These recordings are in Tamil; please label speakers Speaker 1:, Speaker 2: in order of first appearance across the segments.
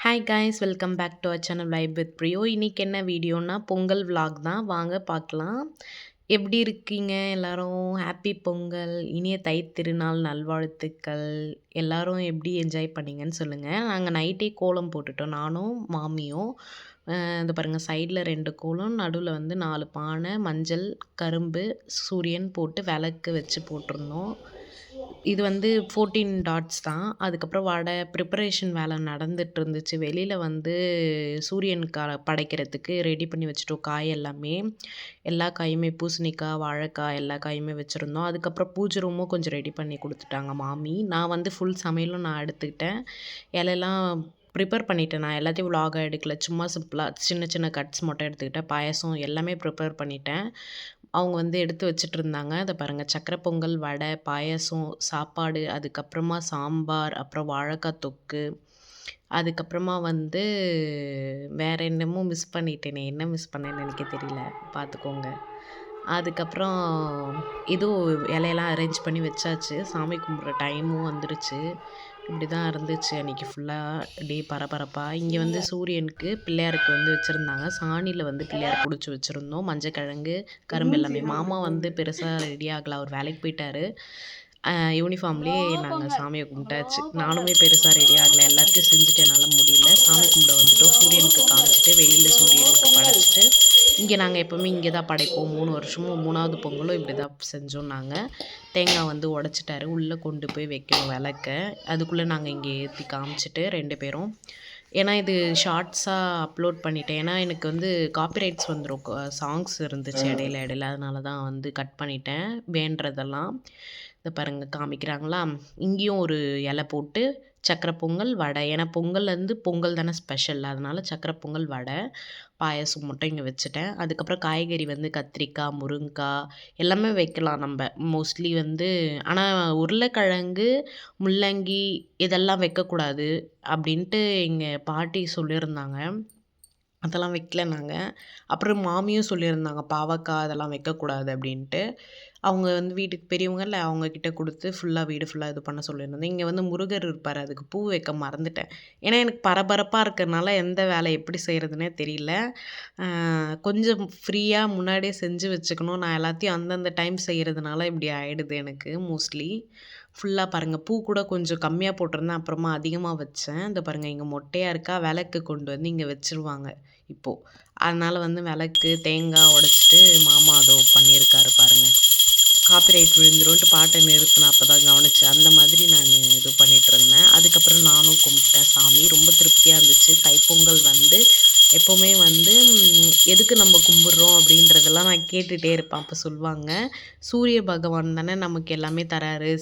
Speaker 1: Hi guys welcome back to our channel vibe with Priyo. இன்னைக்கு என்ன வீடியோனா பொங்கல் vlog தான். வாங்க பார்க்கலாம். எப்படி இருக்கீங்க எல்லாரும்? ஹாப்பி பொங்கல், இனிய தை திருநாள் நல்வாழ்த்துக்கள். எல்லாரும் எப்படி என்ஜாய் பண்ணீங்கன்னு சொல்லுங்கள். நாங்கள் நைட்டே கோலம் போட்டுட்டோம், நானும் மாமியும். இந்த பாருங்கள், சைடில் 2 கோலம், நடுவில் வந்து 4 பானை, மஞ்சள், கரும்பு, சூரியன் போட்டு விளக்கு வச்சு போட்டிருந்தோம். இது வந்து 14 டாட்ஸ் தான். அதுக்கப்புறம் வடை ப்ரிப்பரேஷன் வேலை நடந்துட்டு இருந்துச்சு. வெளியில வந்து சூரியனுக்கு படைக்கிறதுக்கு ரெடி பண்ணி வச்சுட்டோம் காய் எல்லாமே. எல்லா காயுமே பூசணிக்காய், வாழைக்காய் எல்லா காயுமே வச்சுருந்தோம். அதுக்கப்புறம் பூஜை ரூமும் கொஞ்சம் ரெடி பண்ணி குடுத்துட்டாங்க மாமி. நான் வந்து ஃபுல் சமையலும் நான் எடுத்துக்கிட்டேன். இலையெல்லாம் ப்ரிப்பேர் பண்ணிட்டேன். நான் எல்லாத்தையும் விலாகா எடுக்கல. சும்மா சிம்பிளா சின்ன சின்ன கட்ஸ் மட்டும் எடுத்துக்கிட்டேன். பாயாசம் எல்லாமே ப்ரிப்பேர் பண்ணிட்டேன். அவங்க வந்து எடுத்து வச்சுட்ருந்தாங்க. இத பாருங்க, சர்க்கரை பொங்கல், வடை, பாயாசம், சாப்பாடு, அதுக்கப்புறமா சாம்பார், அப்புறம் வாழைக்காய் தொக்கு, அதுக்கப்புறமா வந்து வேற என்னமோ மிஸ் பண்ணிட்டேனே! என்ன மிஸ் பண்ணேன்னு எனக்கே தெரியல. பார்த்துக்கோங்க. அதுக்கப்புறம் இதுவும் இலையெல்லாம் அரேஞ்ச் பண்ணி வச்சாச்சு. சாமி கும்பிட்ற டைமும் வந்துருச்சு. இப்படி தான் இருந்துச்சு அன்றைக்கி ஃபுல்லாக டே பரபரப்பா. இங்கே வந்து சூரியனுக்கு, பிள்ளையாருக்கு வந்து வச்சுருந்தாங்க. சாணியில் வந்து பிள்ளையார் புடிச்சு வச்சுருந்தோம். மஞ்சக்கிழங்கு, கரும்பு எல்லாமே. மாமா வந்து பெருசா ரெடி ஆகல. அவர் வேலைக்கு போயிட்டாரு. யூனிஃபார்ம்லேயே நாங்கள் சாமியை கும்பிட்டாச்சு. நானுமே பெருசாக ரெடி ஆகலை. எல்லாத்தையும் செஞ்சுட்டு என்னால் முடியல. சாமி கும்பிட வந்துட்டோம். சூரியனுக்கு காமிச்சிட்டு வெளியில் சூரியனுக்கு படைச்சிட்டு, இங்கே நாங்கள் எப்போவுமே இங்கே தான் படைப்போம். 3 வருஷமும் 3வது பொங்கலும் இப்படி தான் செஞ்சோம் நாங்கள். தேங்காய் வந்து உடச்சிட்டாரு. உள்ளே கொண்டு போய் வைக்கணும் விளக்க. அதுக்குள்ளே நாங்கள் இங்கே ஏற்றி காமிச்சிட்டு 2 பேரும். ஏன்னா இது ஷார்ட்ஸாக அப்லோட் பண்ணிட்டேன். ஏன்னா எனக்கு வந்து காப்பிரைட்ஸ் வந்துடும். சாங்ஸ் இருந்துச்சு இடையில இடையில. அதனால தான் வந்து கட் பண்ணிட்டேன் வேண்டுறதெல்லாம். இதை பாருங்கள், காமிக்கிறாங்களா? இங்கேயும் ஒரு இலை போட்டு சக்கரை பொங்கல், வடை. ஏன்னா பொங்கல்லேருந்து பொங்கல் தானே ஸ்பெஷல், அதனால சக்கரை பொங்கல், வடை, பாயாசம் மட்டும் இங்கே வச்சுட்டேன். அதுக்கப்புறம் காய்கறி வந்து கத்திரிக்காய், முருங்கைக்காய் எல்லாமே வைக்கலாம் நம்ம மோஸ்ட்லி வந்து. ஆனால் உருளைக்கிழங்கு, முள்ளங்கி இதெல்லாம் வைக்கக்கூடாது அப்படின்ட்டு எங்கள் பாட்டி சொல்லியிருந்தாங்க. அதெல்லாம் வைக்கல நாங்கள். அப்புறம் மாமியும் சொல்லியிருந்தாங்க, பாவக்காய் அதெல்லாம் வைக்கக்கூடாது அப்படின்ட்டு. அவங்க வந்து வீட்டுக்கு பெரியவங்கல்ல, அவங்கக்கிட்ட கொடுத்து ஃபுல்லாக வீடு ஃபுல்லாக இது பண்ண சொல்லியிருந்தேன். இங்கே வந்து முருகர் இருப்பார், அதுக்கு பூ வைக்க மறந்துட்டேன். ஏன்னா எனக்கு பரபரப்பாக இருக்கிறனால எந்த வேலை எப்படி செய்கிறதுனே தெரியல. கொஞ்சம் ஃப்ரீயாக முன்னாடியே செஞ்சு வச்சுக்கணும். நான் எல்லாத்தையும் அந்தந்த டைம் செய்கிறதுனால இப்படி ஆகிடுது எனக்கு மோஸ்ட்லி. ஃபுல்லாக பாருங்கள், பூ கூட கொஞ்சம் கம்மியாக போட்டிருந்தேன், அப்புறமா அதிகமாக வச்சேன். இந்த பாருங்கள், இங்கே மொட்டையாக இருக்கா, விளக்கு கொண்டு வந்து இங்கே வச்சுருவாங்க இப்போது. அதனால் வந்து விளக்கு, தேங்காய் உடைச்சிட்டு மாமா அதோ பண்ணியிருக்காரு பாருங்கள். காப்பிரைட் விழுந்துரும்ன்ட்டு பாட்டை நிறுத்தினேன், அப்போ தான் கவனிச்சேன். அந்த மாதிரி நான் இது பண்ணிகிட்ருந்தேன். அதுக்கப்புறம் நானும் கும்பிட்டேன் சாமி. ரொம்ப திருப்தியாக இருந்துச்சு. தைப்பொங்கல் வந்து எப்போவுமே வந்து எதுக்கு நம்ம கும்பிட்றோம் அப்படின்றதெல்லாம் நான் கேட்டுகிட்டே இருப்பேன். அப்போ சொல்லுவாங்க, சூரிய பகவான் தானே நமக்கு எல்லாமே தராரு.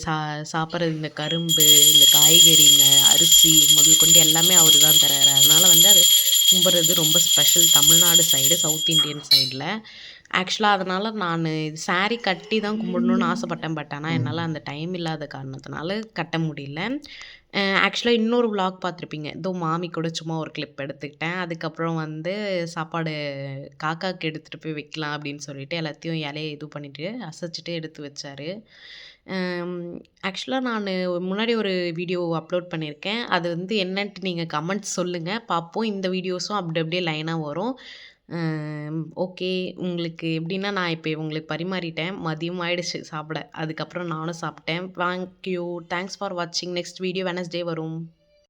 Speaker 1: சாப்பிட்றது இந்த கரும்பு, இந்த காய்கறிங்க, அரிசி முதல் கொண்டு எல்லாமே அவர் தான் தராரு. அதனால் வந்து அது கும்பிட்றது ரொம்ப special Tamil Nadu side, south Indian சைடில். ஆக்சுவலாக அதனால் நான் சாரீ கட்டி தான் கும்பிடணுன்னு ஆசைப்பட்டேன். பட் ஆனால் என்னால் அந்த டைம் இல்லாத காரணத்தினால கட்ட முடியல. ஆக்சுவலாக இன்னொரு விலாக் பார்த்துருப்பீங்க. இதோ மாமி கூட சும்மா ஒரு கிளிப் எடுத்துக்கிட்டேன். அதுக்கப்புறம் வந்து சாப்பாடு காக்காவுக்கு எடுத்துகிட்டு போய் வைக்கலாம் அப்படின்னு சொல்லிட்டு எல்லாத்தையும் இலைய இது பண்ணிவிட்டு அசைச்சிட்டு எடுத்து வச்சார். ஆக்சுவலாக நான் முன்னாடி ஒரு வீடியோ அப்லோட் பண்ணியிருக்கேன். அது வந்து என்னன்ட்டு நீங்கள் கமெண்ட்ஸ் சொல்லுங்கள், பார்ப்போம். இந்த வீடியோஸும் அப்படி அப்படியே லைனாக வரும். ஓகே. உங்களுக்கு எப்படின்னா, நான் இப்போ உங்களுக்கு பரிமாறிட்டேன். மதியம் ஆயிடுச்சு சாப்பிட. அதுக்கப்புறம் நானும் சாப்பிட்டேன். தேங்க்யூ. தேங்க்ஸ் ஃபார் வாட்சிங். நெக்ஸ்ட் வீடியோ வெட்னஸ்டே வரும்.